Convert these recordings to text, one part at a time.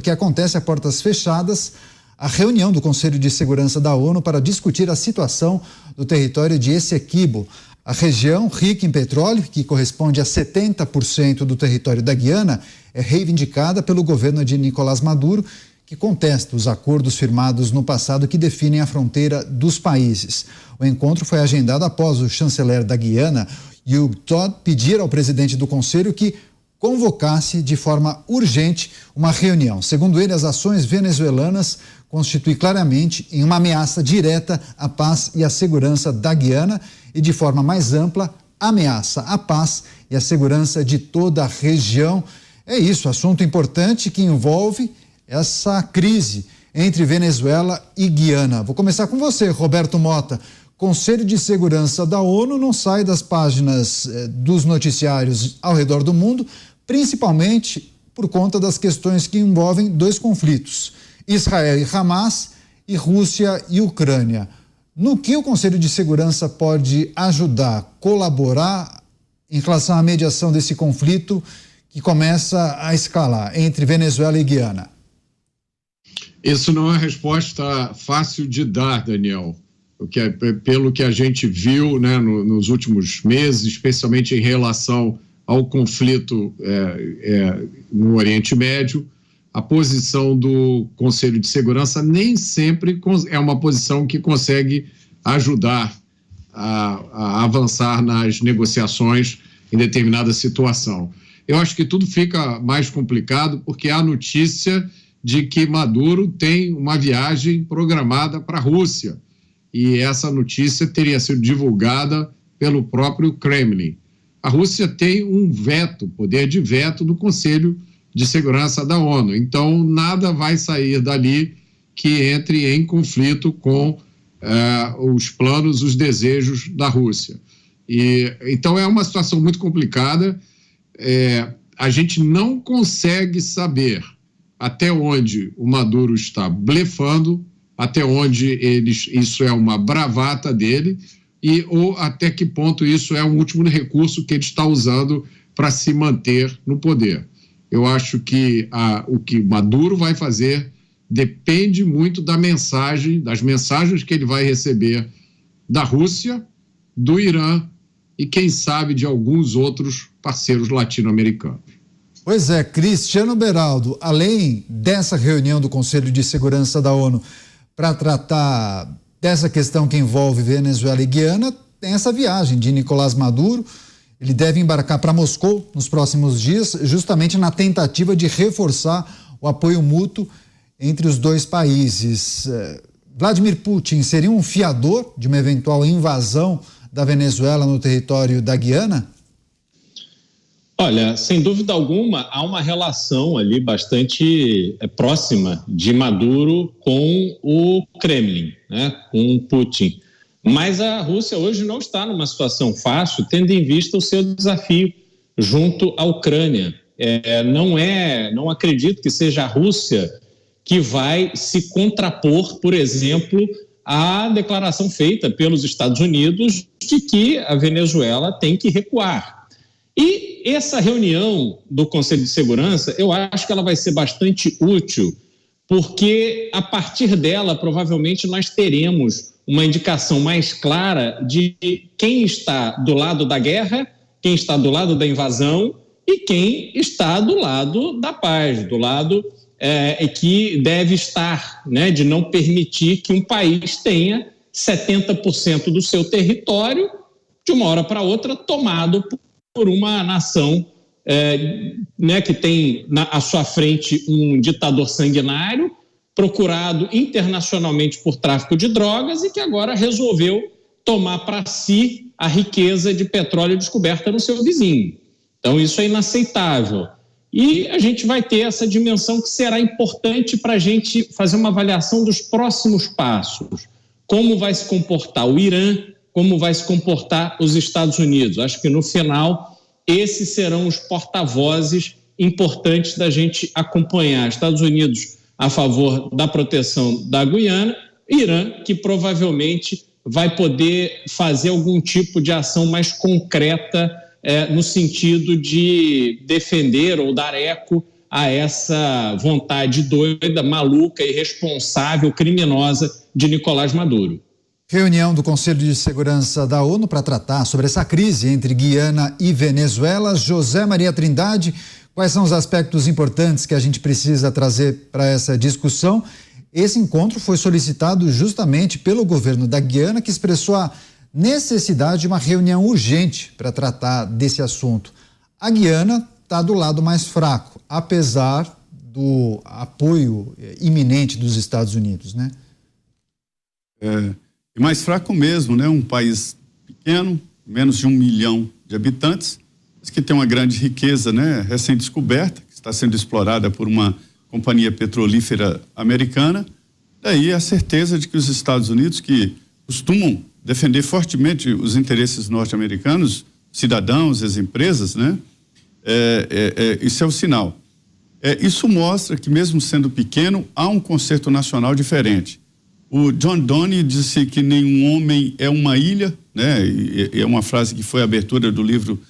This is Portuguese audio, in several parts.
que acontece a portas fechadas a reunião do Conselho de Segurança da ONU para discutir a situação do território de Essequibo. A região rica em petróleo, que corresponde a 70% do território da Guiana, é reivindicada pelo governo de Nicolás Maduro, que contesta os acordos firmados no passado que definem a fronteira dos países. O encontro foi agendado após o chanceler da Guiana, Hugh Todd, pedir ao presidente do Conselho que convocasse de forma urgente uma reunião. Segundo ele, as ações venezuelanas constituem claramente uma ameaça direta à paz e à segurança da Guiana e, de forma mais ampla, ameaça à paz e à segurança de toda a região. É isso, assunto importante que envolve essa crise entre Venezuela e Guiana. Vou começar com você, Roberto Mota. Conselho de Segurança da ONU não sai das páginas dos noticiários ao redor do mundo, principalmente por conta das questões que envolvem dois conflitos: Israel e Hamas e Rússia e Ucrânia. No que o Conselho de Segurança pode ajudar, colaborar em relação à mediação desse conflito que começa a escalar entre Venezuela e Guiana? Isso não é uma resposta fácil de dar, Daniel. Pelo que a gente viu, né, nos últimos meses, especialmente em relação ao conflito no Oriente Médio, a posição do Conselho de Segurança nem sempre é uma posição que consegue ajudar a avançar nas negociações em determinada situação. Eu acho que tudo fica mais complicado porque há a notícia de que Maduro tem uma viagem programada para a Rússia, e essa notícia teria sido divulgada pelo próprio Kremlin. A Rússia tem um veto, poder de veto do Conselho de Segurança da ONU, então nada vai sair dali que entre em conflito com os planos, os desejos da Rússia. Então é uma situação muito complicada. A gente não consegue saber até onde o Maduro está blefando, até onde isso é uma bravata dele, ou até que ponto isso é um último recurso que ele está usando para se manter no poder. Eu acho que o que Maduro vai fazer depende muito das mensagens que ele vai receber da Rússia, do Irã e, quem sabe, de alguns outros parceiros latino-americanos. Pois é, Cristiano Beraldo, além dessa reunião do Conselho de Segurança da ONU para tratar dessa questão que envolve Venezuela e Guiana, tem essa viagem de Nicolás Maduro. Ele deve embarcar para Moscou nos próximos dias, justamente na tentativa de reforçar o apoio mútuo entre os dois países. Vladimir Putin seria um fiador de uma eventual invasão da Venezuela no território da Guiana? Olha, sem dúvida alguma, há uma relação ali bastante próxima de Maduro com o Kremlin, né, com Putin. Mas a Rússia hoje não está numa situação fácil, tendo em vista o seu desafio junto à Ucrânia. Não acredito que seja a Rússia que vai se contrapor, por exemplo, à declaração feita pelos Estados Unidos de que a Venezuela tem que recuar. E essa reunião do Conselho de Segurança, eu acho que ela vai ser bastante útil, porque a partir dela, provavelmente, nós teremos uma indicação mais clara de quem está do lado da guerra, quem está do lado da invasão e quem está do lado da paz, do lado que deve estar, né, de não permitir que um país tenha 70% do seu território, de uma hora para outra, tomado por uma nação né, que tem à sua frente um ditador sanguinário, procurado internacionalmente por tráfico de drogas e que agora resolveu tomar para si a riqueza de petróleo descoberta no seu vizinho. Então isso é inaceitável. E a gente vai ter essa dimensão que será importante para a gente fazer uma avaliação dos próximos passos. Como vai se comportar o Irã, como vai se comportar os Estados Unidos. Acho que no final esses serão os porta-vozes importantes da gente acompanhar. Estados Unidos a favor da proteção da Guiana, Irã que provavelmente vai poder fazer algum tipo de ação mais concreta no sentido de defender ou dar eco a essa vontade doida, maluca, irresponsável, criminosa de Nicolás Maduro. Reunião do Conselho de Segurança da ONU para tratar sobre essa crise entre Guiana e Venezuela. José Maria Trindade, quais são os aspectos importantes que a gente precisa trazer para essa discussão? Esse encontro foi solicitado justamente pelo governo da Guiana, que expressou a necessidade de uma reunião urgente para tratar desse assunto. A Guiana está do lado mais fraco, apesar do apoio iminente dos Estados Unidos, né? Mais fraco mesmo, né? Um país pequeno, menos de 1 milhão de habitantes, mas que tem uma grande riqueza, né? Recém-descoberta, que está sendo explorada por uma companhia petrolífera americana. Daí a certeza de que os Estados Unidos, que costumam defender fortemente os interesses norte-americanos, cidadãos, as empresas, né? Isso é o sinal. Isso mostra que, mesmo sendo pequeno, há um concerto nacional diferente. O John Donne disse que nenhum homem é uma ilha, né? E é uma frase que foi a abertura do livro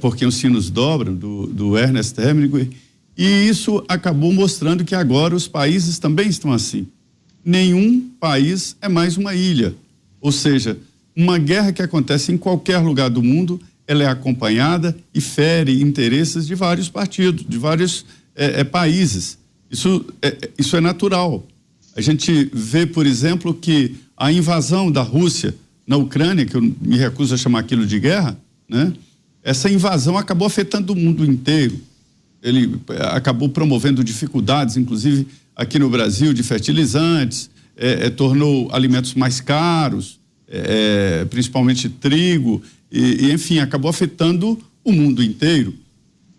Por Quem os Sinos Dobram, do Ernest Hemingway. E isso acabou mostrando que agora os países também estão assim. Nenhum país é mais uma ilha. Ou seja, uma guerra que acontece em qualquer lugar do mundo, ela é acompanhada e fere interesses de vários partidos, de vários países. Isso é natural. A gente vê, por exemplo, que a invasão da Rússia na Ucrânia, que eu me recuso a chamar aquilo de guerra, né? Essa invasão acabou afetando o mundo inteiro. Ele acabou promovendo dificuldades, inclusive aqui no Brasil, de fertilizantes, tornou alimentos mais caros, principalmente trigo, e enfim, acabou afetando o mundo inteiro.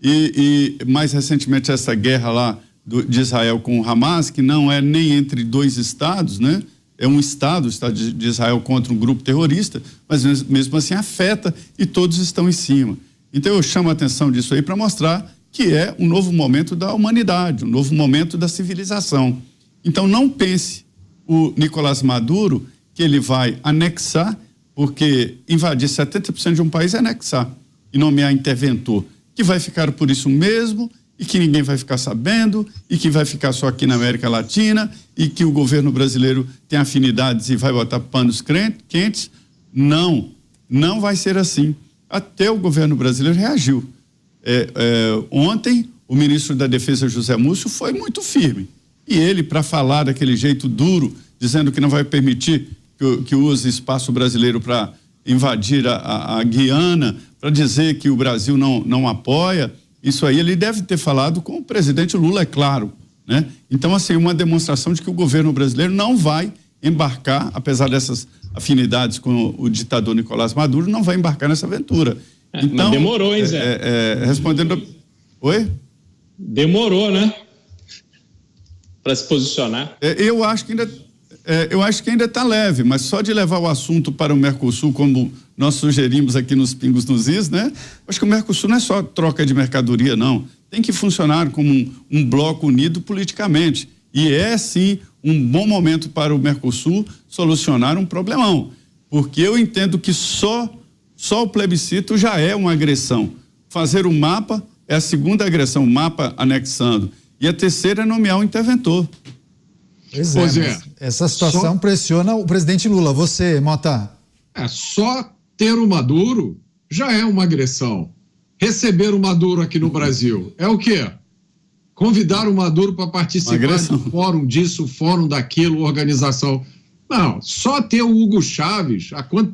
E mais recentemente essa guerra lá de Israel com o Hamas, que não é nem entre dois estados, né? É um estado, o Estado de Israel contra um grupo terrorista, mas mesmo assim afeta e todos estão em cima. Então eu chamo a atenção disso aí para mostrar que é um novo momento da humanidade, um novo momento da civilização. Então não pense o Nicolás Maduro que ele vai anexar, porque invadir 70% de um país é anexar e nomear interventor, que vai ficar por isso mesmo e que ninguém vai ficar sabendo e que vai ficar só aqui na América Latina e que o governo brasileiro tem afinidades e vai botar panos quentes. Não vai ser assim. Até o governo brasileiro reagiu. Ontem, o ministro da Defesa, José Múcio, foi muito firme. E ele, para falar daquele jeito duro, dizendo que não vai permitir que use espaço brasileiro para invadir a Guiana, para dizer que o Brasil não apoia, isso aí ele deve ter falado com o presidente Lula, é claro, né? Então, assim, uma demonstração de que o governo brasileiro não vai embarcar, apesar dessas afinidades com o ditador Nicolás Maduro, não vai embarcar nessa aventura. Então, mas demorou, hein, Zé? Respondendo... Oi? Demorou, né? Para se posicionar. Eu acho que ainda está leve, mas só de levar o assunto para o Mercosul, como nós sugerimos aqui nos Pingos nos Is, né? Acho que o Mercosul não é só troca de mercadoria, não. Tem que funcionar como um bloco unido politicamente. E é, sim, um bom momento para o Mercosul solucionar um problemão. Porque eu entendo que só o plebiscito já é uma agressão. Fazer o mapa é a segunda agressão, o mapa anexando. E a terceira é nomear um interventor. Pois é, essa situação pressiona o presidente Lula. Você, Mota? Só ter o Maduro já é uma agressão. Receber o Maduro aqui no Brasil é o quê? Convidar o Maduro para participar do fórum disso, fórum daquilo, organização. Não, só ter o Hugo Chávez, há quanto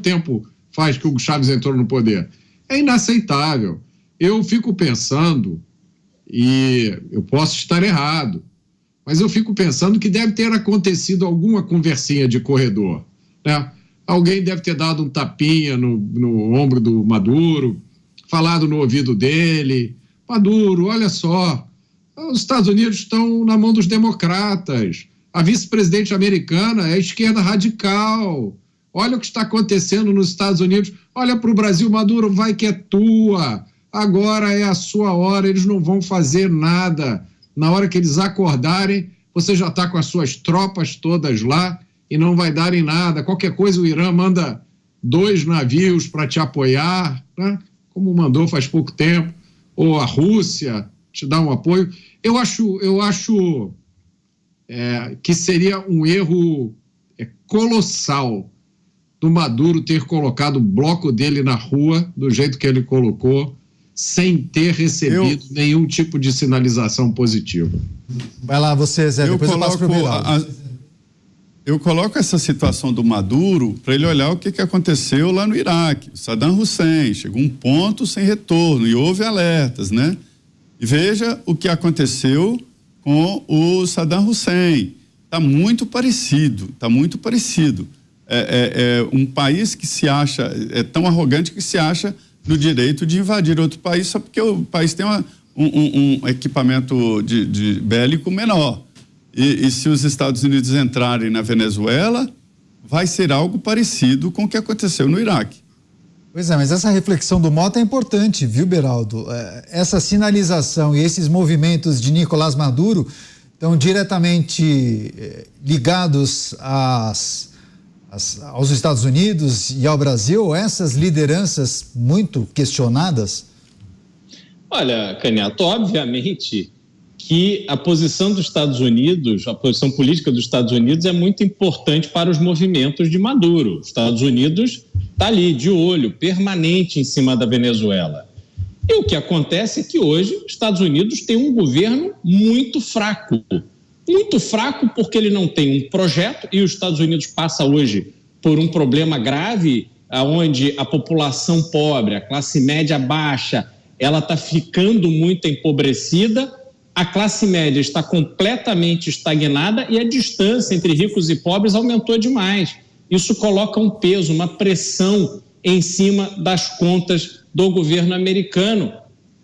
tempo faz que o Hugo Chávez entrou no poder? É inaceitável. Eu fico pensando, e eu posso estar errado, mas eu fico pensando que deve ter acontecido alguma conversinha de corredor, né? Alguém deve ter dado um tapinha no ombro do Maduro, falado no ouvido dele: Maduro, olha só, os Estados Unidos estão na mão dos democratas, a vice-presidente americana é a esquerda radical, olha o que está acontecendo nos Estados Unidos, olha para o Brasil, Maduro, vai que é tua, agora é a sua hora, eles não vão fazer nada. Na hora que eles acordarem, você já está com as suas tropas todas lá e não vai dar em nada. Qualquer coisa, o Irã manda 2 navios para te apoiar, né? Como mandou faz pouco tempo. Ou a Rússia te dar um apoio. Eu acho que seria um erro colossal do Maduro ter colocado o bloco dele na rua do jeito que ele colocou, sem ter recebido nenhum tipo de sinalização positiva. Vai lá você, Zé, depois eu passo pro Beraldo. Eu coloco essa situação do Maduro para ele olhar o que aconteceu lá no Iraque. Saddam Hussein chegou um ponto sem retorno e houve alertas, né? E veja o que aconteceu com o Saddam Hussein. Está muito parecido, É um país que se acha, é tão arrogante que se acha no direito de invadir outro país só porque o país tem um equipamento de bélico menor. E se os Estados Unidos entrarem na Venezuela, vai ser algo parecido com o que aconteceu no Iraque. Pois é, mas essa reflexão do Mota é importante, viu, Beraldo? Essa sinalização e esses movimentos de Nicolás Maduro estão diretamente ligados aos Estados Unidos e ao Brasil, essas lideranças muito questionadas? Olha, Canhoto, obviamente que a posição dos Estados Unidos, a posição política dos Estados Unidos é muito importante para os movimentos de Maduro. Os Estados Unidos está ali, de olho, permanente em cima da Venezuela. E o que acontece é que hoje os Estados Unidos têm um governo muito fraco porque ele não tem um projeto, e os Estados Unidos passa hoje por um problema grave, onde a população pobre, a classe média baixa, ela está ficando muito empobrecida, a classe média está completamente estagnada e a distância entre ricos e pobres aumentou demais. Isso coloca um peso, uma pressão em cima das contas do governo americano.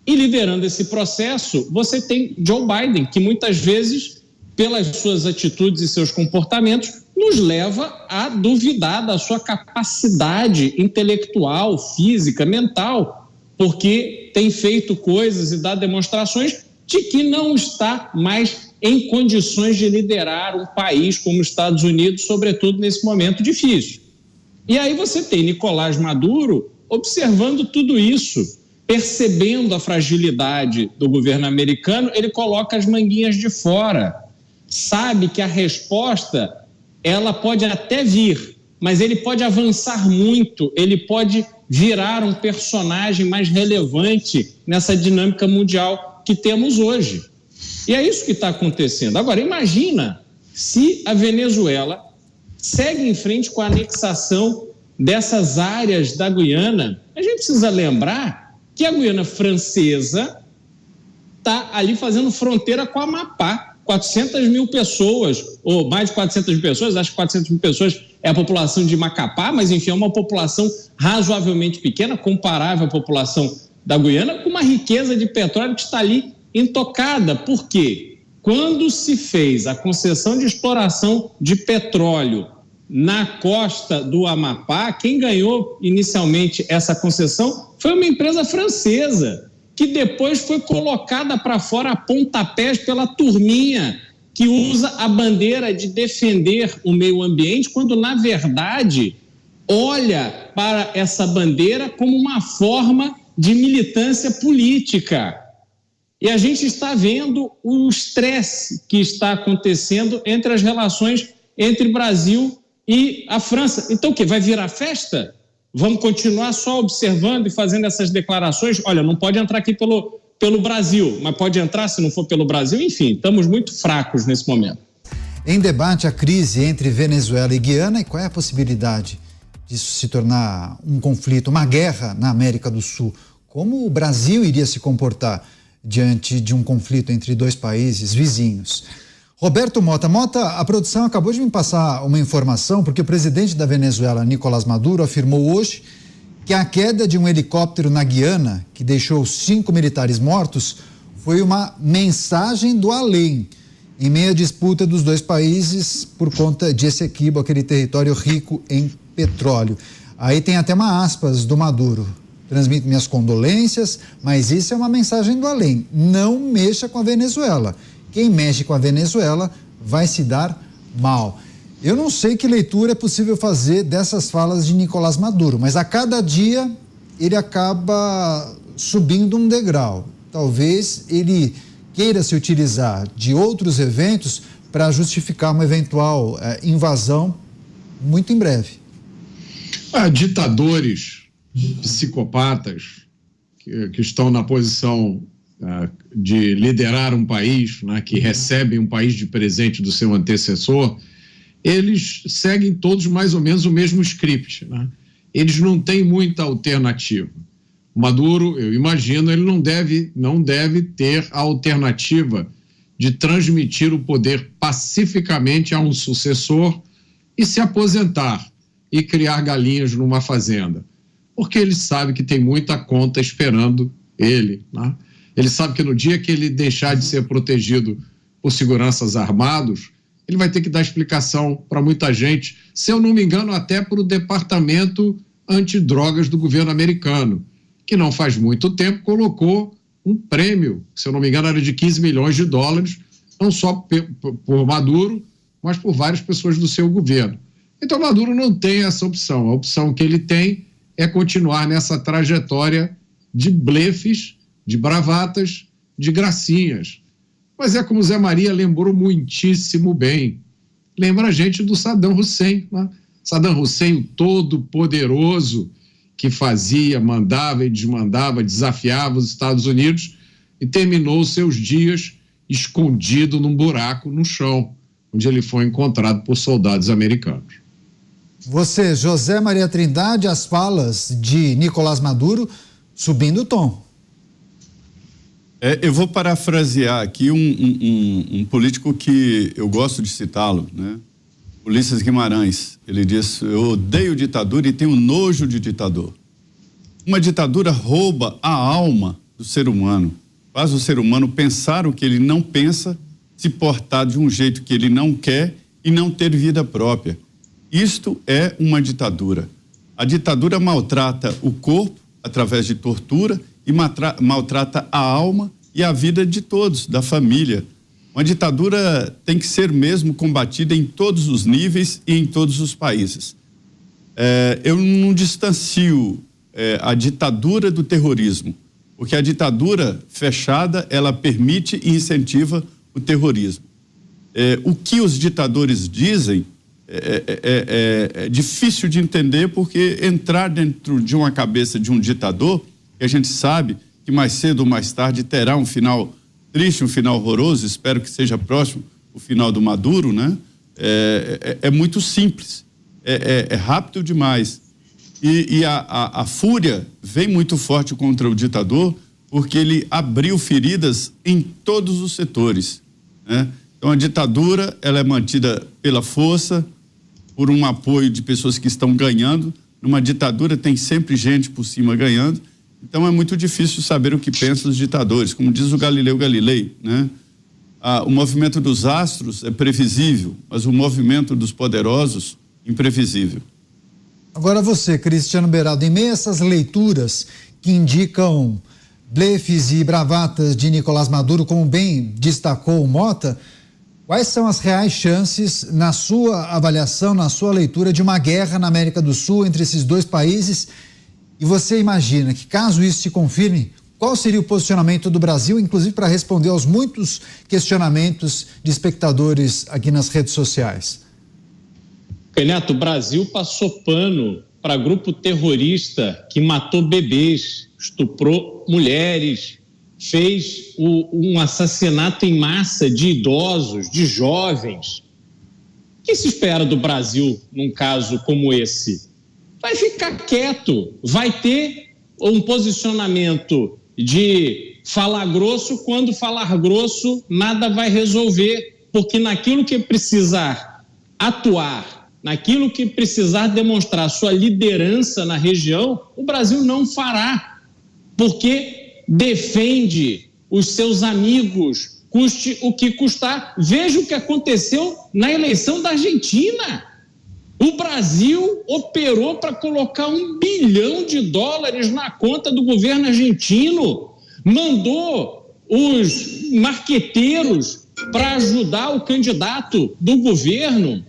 E liderando esse processo, você tem Joe Biden, que muitas vezes, pelas suas atitudes e seus comportamentos, nos leva a duvidar da sua capacidade intelectual, física, mental, porque tem feito coisas e dado demonstrações de que não está mais em condições de liderar um país como os Estados Unidos, sobretudo nesse momento difícil. E aí você tem Nicolás Maduro observando tudo isso, percebendo a fragilidade do governo americano, ele coloca as manguinhas de fora, sabe que a resposta ela pode até vir, mas ele pode avançar muito, ele pode virar um personagem mais relevante nessa dinâmica mundial que temos hoje. E é isso que está acontecendo. Agora, imagina se a Venezuela segue em frente com a anexação dessas áreas da Guiana. A gente precisa lembrar que a Guiana Francesa está ali fazendo fronteira com o Amapá. 400 mil pessoas, ou mais de 400 mil pessoas, acho que 400 mil pessoas é a população de Macapá, mas enfim, é uma população razoavelmente pequena, comparável à população da Guiana, com uma riqueza de petróleo que está ali intocada. Por quê? Quando se fez a concessão de exploração de petróleo na costa do Amapá, quem ganhou inicialmente essa concessão foi uma empresa francesa, que depois foi colocada para fora a pontapés pela turminha que usa a bandeira de defender o meio ambiente, quando, na verdade, olha para essa bandeira como uma forma de militância política. E a gente está vendo o estresse que está acontecendo entre as relações entre Brasil e a França. Então o quê? Vai virar festa? Vamos continuar só observando e fazendo essas declarações? Olha, não pode entrar aqui pelo Brasil, mas pode entrar se não for pelo Brasil. Enfim, estamos muito fracos nesse momento. Em debate a crise entre Venezuela e Guiana, e qual é a possibilidade disso se tornar um conflito, uma guerra na América do Sul? Como o Brasil iria se comportar diante de um conflito entre dois países vizinhos? Roberto Mota. Mota, a produção acabou de me passar uma informação, porque o presidente da Venezuela, Nicolás Maduro, afirmou hoje que a queda de um helicóptero na Guiana, que deixou 5 militares mortos, foi uma mensagem do além, em meio à disputa dos dois países por conta de Essequibo, aquele território rico em petróleo. Aí tem até uma aspas do Maduro: transmito minhas condolências, mas isso é uma mensagem do além. Não mexa com a Venezuela. Quem mexe com a Venezuela vai se dar mal. Eu não sei que leitura é possível fazer dessas falas de Nicolás Maduro, mas a cada dia ele acaba subindo um degrau. Talvez ele queira se utilizar de outros eventos para justificar uma eventual invasão muito em breve. Ditadores, psicopatas que estão na posição de liderar um país, né, que recebem um país de presente do seu antecessor, eles seguem todos mais ou menos o mesmo script, né? Eles não têm muita alternativa. Maduro, eu imagino, ele não deve ter a alternativa de transmitir o poder pacificamente a um sucessor e se aposentar e criar galinhas numa fazenda, porque ele sabe que tem muita conta esperando ele, né? Ele sabe que no dia que ele deixar de ser protegido por seguranças armados, ele vai ter que dar explicação para muita gente, se eu não me engano, até para o departamento antidrogas do governo americano, que não faz muito tempo colocou um prêmio, se eu não me engano era de 15 milhões de dólares, não só por Maduro, mas por várias pessoas do seu governo. Então Maduro não tem essa opção. A opção que ele tem é continuar nessa trajetória de blefes, de bravatas, de gracinhas. Mas é como o Zé Maria lembrou muitíssimo bem. Lembra a gente do Saddam Hussein, né? Saddam Hussein, o todo-poderoso, que fazia, mandava e desmandava, desafiava os Estados Unidos e terminou seus dias escondido num buraco no chão, onde ele foi encontrado por soldados americanos. Você, José Maria Trindade, as falas de Nicolás Maduro subindo o tom. Eu vou parafrasear aqui um político que eu gosto de citá-lo, né? Ulisses Guimarães. Ele diz: eu odeio ditadura e tenho nojo de ditador. Uma ditadura rouba a alma do ser humano, faz o ser humano pensar o que ele não pensa, se portar de um jeito que ele não quer e não ter vida própria. Isto é uma ditadura. A ditadura maltrata o corpo através de tortura e maltrata a alma e a vida de todos, da família. Uma ditadura tem que ser mesmo combatida em todos os níveis e em todos os países. Eu não distancio a ditadura do terrorismo, porque a ditadura fechada, ela permite e incentiva o terrorismo. O que os ditadores dizem é difícil de entender, porque entrar dentro de uma cabeça de um ditador, que a gente sabe que mais cedo ou mais tarde terá um final triste, um final horroroso, espero que seja próximo o final do Maduro, né? É muito simples, é rápido demais. E a fúria vem muito forte contra o ditador, porque ele abriu feridas em todos os setores, né? Então a ditadura, ela é mantida pela força, por um apoio de pessoas que estão ganhando. Numa ditadura tem sempre gente por cima ganhando. Então é muito difícil saber o que pensam os ditadores. Como diz o Galileu Galilei, né? O movimento dos astros é previsível, mas o movimento dos poderosos, imprevisível. Agora você, Cristiano Beraldo, em meio a essas leituras que indicam blefes e bravatas de Nicolás Maduro, como bem destacou o Mota, quais são as reais chances, na sua avaliação, na sua leitura, de uma guerra na América do Sul entre esses dois países? E você imagina que, caso isso se confirme, qual seria o posicionamento do Brasil, inclusive para responder aos muitos questionamentos de espectadores aqui nas redes sociais? Neto, o Brasil passou pano para grupo terrorista que matou bebês, estuprou mulheres, fez um assassinato em massa de idosos, de jovens. O que se espera do Brasil num caso como esse? Vai ficar quieto, vai ter um posicionamento de falar grosso, quando falar grosso nada vai resolver, porque naquilo que precisar atuar, naquilo que precisar demonstrar sua liderança na região, o Brasil não fará, porque defende os seus amigos, custe o que custar. Veja o que aconteceu na eleição da Argentina. O Brasil operou para colocar $1 bilhão na conta do governo argentino, mandou os marqueteiros para ajudar o candidato do governo.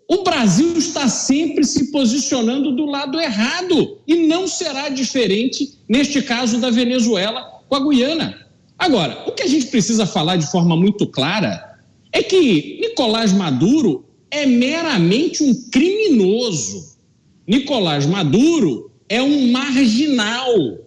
O Brasil está sempre se posicionando do lado errado e não será diferente neste caso da Venezuela com a Guiana. Agora, o que a gente precisa falar de forma muito clara é que Nicolás Maduro é meramente um criminoso. Nicolás Maduro é um marginal,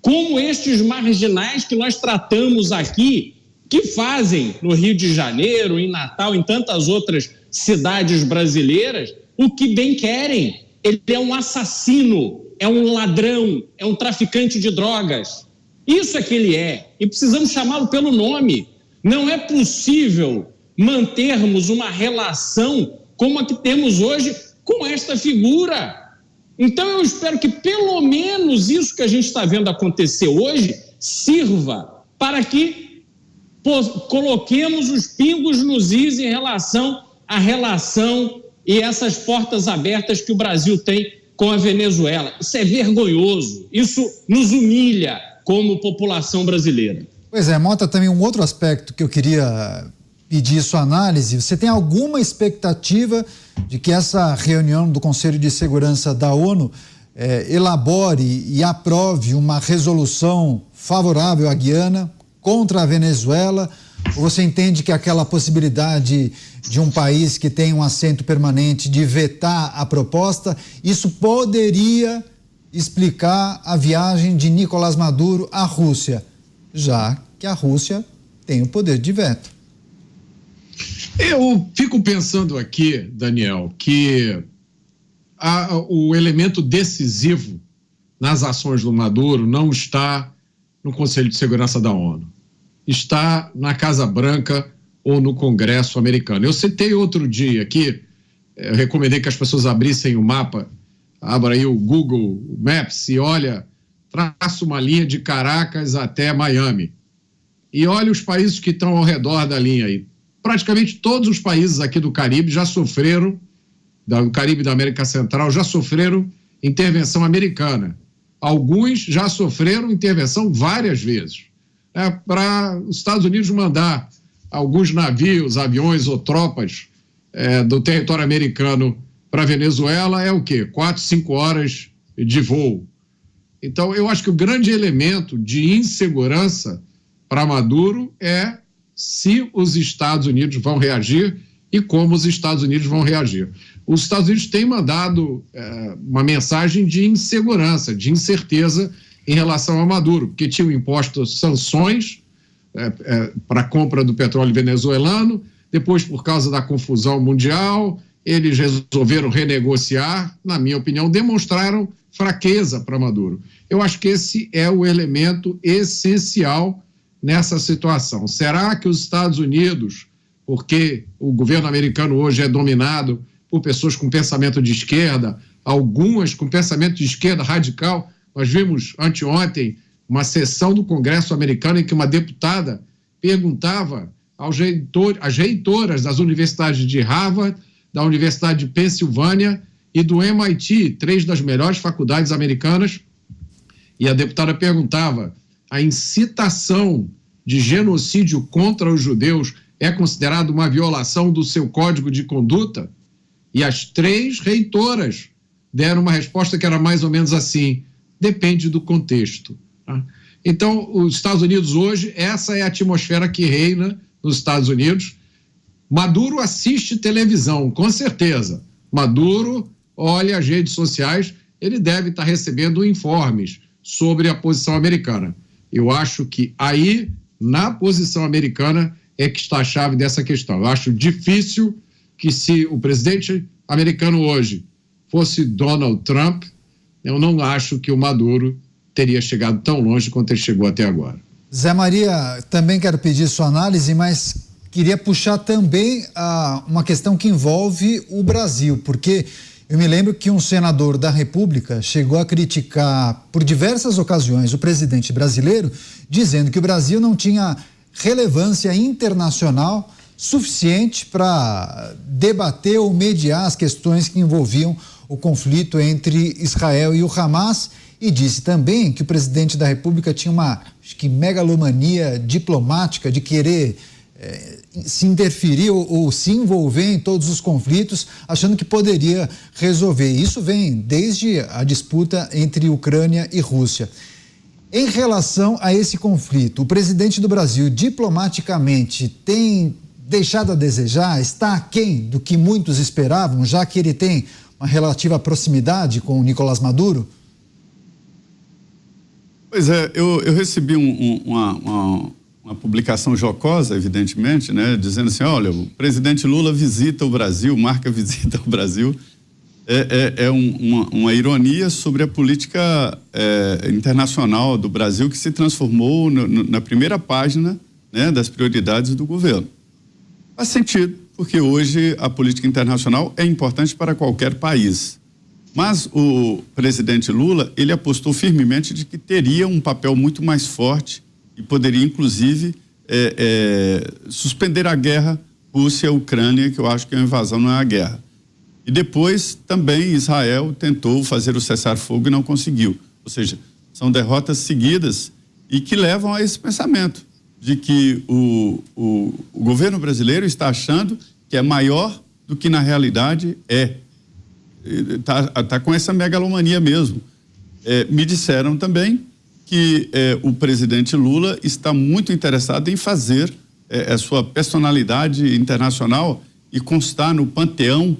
como estes marginais que nós tratamos aqui, que fazem no Rio de Janeiro, em Natal, em tantas outras cidades brasileiras, o que bem querem. Ele é um assassino, é um ladrão, é um traficante de drogas. Isso é que ele é, e precisamos chamá-lo pelo nome. Não é possível mantermos uma relação como a que temos hoje com esta figura. Então eu espero que pelo menos isso que a gente está vendo acontecer hoje sirva para que coloquemos os pingos nos is em relação à relação e essas portas abertas que o Brasil tem com a Venezuela. Isso é vergonhoso, isso nos humilha como população brasileira. Pois é, Mota, também um outro aspecto que eu queria pedir sua análise. Você tem alguma expectativa de que essa reunião do Conselho de Segurança da ONU elabore e aprove uma resolução favorável à Guiana contra a Venezuela? Ou você entende que aquela possibilidade de um país que tem um assento permanente de vetar a proposta, isso poderia explicar a viagem de Nicolás Maduro à Rússia, já que a Rússia tem o poder de veto? Eu fico pensando aqui, Daniel, que o elemento decisivo nas ações do Maduro não está no Conselho de Segurança da ONU, está na Casa Branca ou no Congresso americano. Eu citei outro dia aqui, eu recomendei que as pessoas abrissem o mapa, abra aí o Google Maps e olha, traça uma linha de Caracas até Miami e olha os países que estão ao redor da linha aí. Praticamente todos os países aqui do Caribe já sofreram, do Caribe e da América Central, já sofreram intervenção americana. Alguns já sofreram intervenção várias vezes. Para os Estados Unidos mandar alguns navios, aviões ou tropas do território americano para a Venezuela é o quê? 4, 5 horas de voo. Então, eu acho que o grande elemento de insegurança para Maduro é se os Estados Unidos vão reagir e como os Estados Unidos vão reagir. Os Estados Unidos têm mandado uma mensagem de insegurança, de incerteza em relação a Maduro, porque tinham imposto sanções para a compra do petróleo venezuelano, depois, por causa da confusão mundial, eles resolveram renegociar, na minha opinião, demonstraram fraqueza para Maduro. Eu acho que esse é o elemento essencial nessa situação. Será que os Estados Unidos, porque o governo americano hoje é dominado por pessoas com pensamento de esquerda, algumas com pensamento de esquerda radical, nós vimos anteontem uma sessão do Congresso americano em que uma deputada perguntava às reitoras das universidades de Harvard, da Universidade de Pensilvânia e do MIT, 3 das melhores faculdades americanas, e a deputada perguntava: a incitação de genocídio contra os judeus é considerada uma violação do seu código de conduta? E as 3 reitoras deram uma resposta que era mais ou menos assim: depende do contexto. Tá? Então, os Estados Unidos hoje, essa é a atmosfera que reina nos Estados Unidos. Maduro assiste televisão, com certeza. Maduro olha as redes sociais, ele deve estar recebendo informes sobre a posição americana. Eu acho que aí, na posição americana, é que está a chave dessa questão. Eu acho difícil que, se o presidente americano hoje fosse Donald Trump, eu não acho que o Maduro teria chegado tão longe quanto ele chegou até agora. Zé Maria, também quero pedir sua análise, mas queria puxar também uma questão que envolve o Brasil, porque eu me lembro que um senador da República chegou a criticar por diversas ocasiões o presidente brasileiro, dizendo que o Brasil não tinha relevância internacional suficiente para debater ou mediar as questões que envolviam o conflito entre Israel e o Hamas, e disse também que o presidente da República tinha uma, acho que, megalomania diplomática de querer se interferir ou se envolver em todos os conflitos, achando que poderia resolver. Isso vem desde a disputa entre Ucrânia e Rússia. Em relação a esse conflito, o presidente do Brasil diplomaticamente tem deixado a desejar, está aquém do que muitos esperavam, já que ele tem uma relativa proximidade com o Nicolás Maduro? Pois é, eu recebi uma publicação jocosa, evidentemente, né, dizendo assim, olha, o presidente Lula visita o Brasil, marca visita ao Brasil. Uma ironia sobre a política internacional do Brasil, que se transformou na primeira página, né, das prioridades do governo. Faz sentido, porque hoje a política internacional é importante para qualquer país. Mas o presidente Lula, ele apostou firmemente de que teria um papel muito mais forte e poderia, inclusive, suspender a guerra Rússia-Ucrânia, que eu acho que é uma invasão, não é uma guerra. E depois também Israel tentou fazer o cessar-fogo e não conseguiu. Ou seja, são derrotas seguidas e que levam a esse pensamento de que o governo brasileiro está achando que é maior do que na realidade é. Tá com essa megalomania mesmo. Me disseram também que o presidente Lula está muito interessado em fazer a sua personalidade internacional e constar no panteão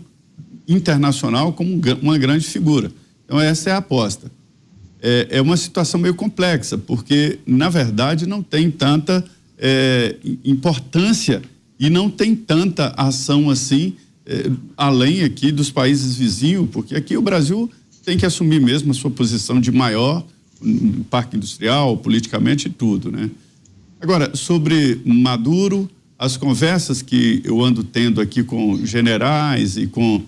internacional como uma grande figura. Então essa é a aposta. É uma situação meio complexa, porque na verdade não tem tanta importância e não tem tanta ação assim, além aqui dos países vizinhos, porque aqui o Brasil tem que assumir mesmo a sua posição de maior no parque industrial, politicamente e tudo, né? Agora, sobre Maduro, as conversas que eu ando tendo aqui com generais e com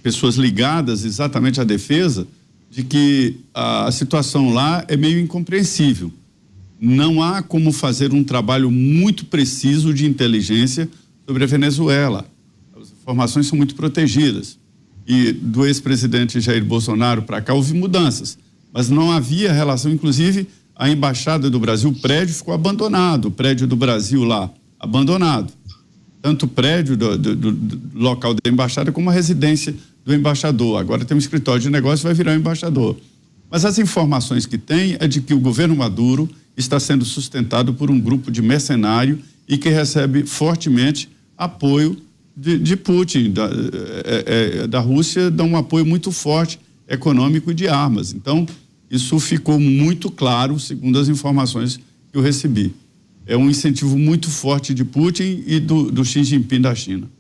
pessoas ligadas exatamente à defesa, de que a situação lá é meio incompreensível. Não há como fazer um trabalho muito preciso de inteligência sobre a Venezuela. As informações são muito protegidas. E do ex-presidente Jair Bolsonaro para cá houve mudanças, mas não havia relação, inclusive a embaixada do Brasil, o prédio ficou abandonado, o prédio do Brasil lá, abandonado. Tanto o prédio do local da embaixada como a residência do embaixador. Agora tem um escritório de negócio, vai virar um embaixador. Mas as informações que tem é de que o governo Maduro está sendo sustentado por um grupo de mercenário e que recebe fortemente apoio de Putin, da Rússia, dá um apoio muito forte econômico e de armas. Então, isso ficou muito claro, segundo as informações que eu recebi. É um incentivo muito forte de Putin e do Xi Jinping da China.